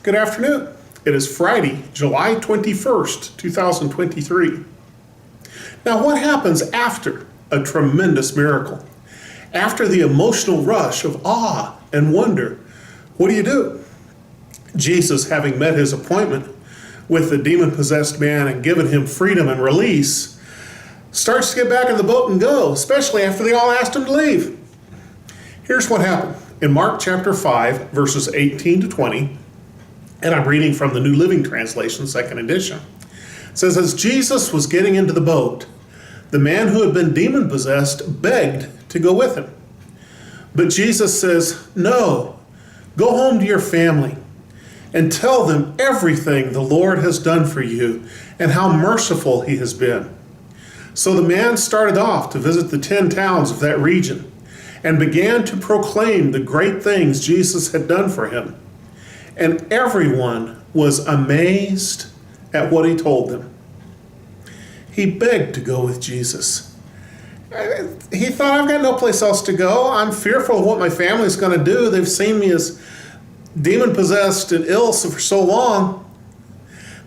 Good afternoon. It is Friday, July 21st, 2023. Now, what happens after a tremendous miracle? After the emotional rush of awe and wonder, what do? Jesus, having met his appointment with the demon-possessed man and given him freedom and release, starts to get back in the boat and go, especially after they all asked him to leave. Here's what happened. In Mark chapter 5, verses 18 to 20, and I'm reading from the New Living Translation, second edition, it says, as Jesus was getting into the boat, the man who had been demon-possessed begged to go with him. But Jesus says, no, go home to your family and tell them everything the Lord has done for you and how merciful he has been. So the man started off to visit the 10 towns of that region and began to proclaim the great things Jesus had done for him. And everyone was amazed at what he told them. He begged to go with Jesus. He thought, I've got no place else to go. I'm fearful of what my family's going to do. They've seen me as demon-possessed and ill for so long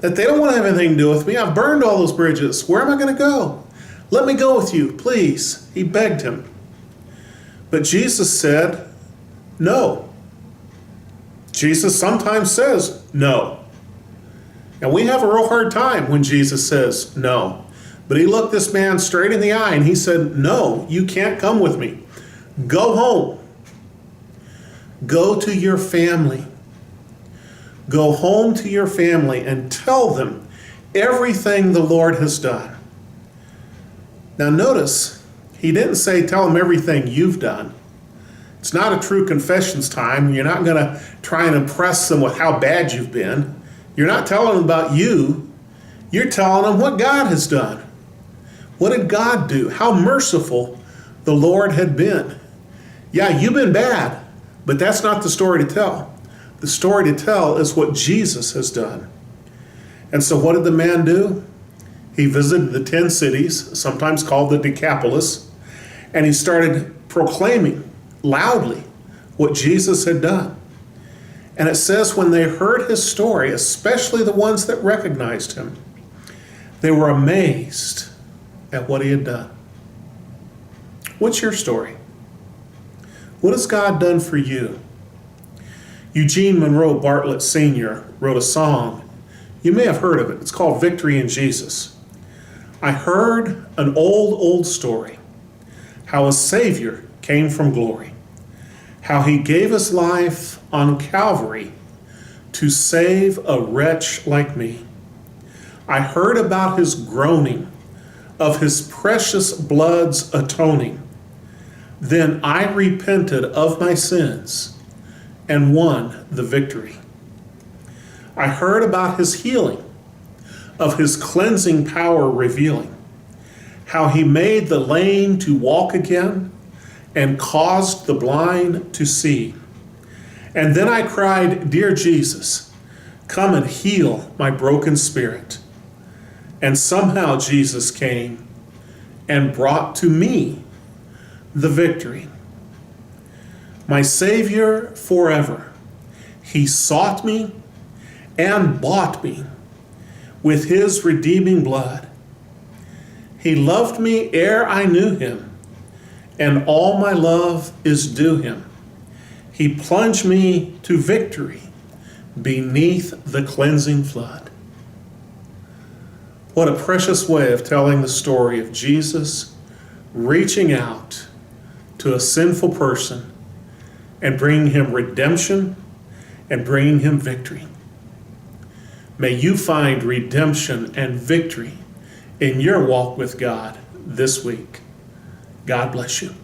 that they don't want to have anything to do with me. I've burned all those bridges. Where am I going to go? Let me go with you, please. He begged him. But Jesus said, no. Jesus sometimes says no. And we have a real hard time when Jesus says no. But he looked this man straight in the eye and he said, no, you can't come with me. Go home. Go to your family. Go home to your family and tell them everything the Lord has done. Now notice, he didn't say tell them everything you've done. It's not a true confessions time. You're not going to try and impress them with how bad you've been. You're not telling them about you. You're telling them what God has done. What did God do? How merciful the Lord had been. Yeah, you've been bad, but that's not the story to tell. The story to tell is what Jesus has done. And so what did the man do? He visited the 10 cities, sometimes called the Decapolis, and he started proclaiming loudly what Jesus had done. And it says when they heard his story, especially the ones that recognized him, they were amazed at what he had done. What's your story? What has God done for you? Eugene Monroe Bartlett Sr. wrote a song. You may have heard of it. It's called Victory in Jesus. I heard an old story, how a Savior came from glory, how he gave his life on Calvary to save a wretch like me. I heard about his groaning, of his precious blood's atoning. Then I repented of my sins and won the victory. I heard about his healing, of his cleansing power revealing, how he made the lame to walk again and caused the blind to see. And then I cried, dear Jesus, come and heal my broken spirit. And somehow Jesus came and brought to me the victory. My Savior forever, he sought me and bought me with his redeeming blood. He loved me ere I knew him, and all my love is due him. He plunged me to victory beneath the cleansing flood. What a precious way of telling the story of Jesus reaching out to a sinful person and bringing him redemption and bringing him victory. May you find redemption and victory in your walk with God this week. God bless you.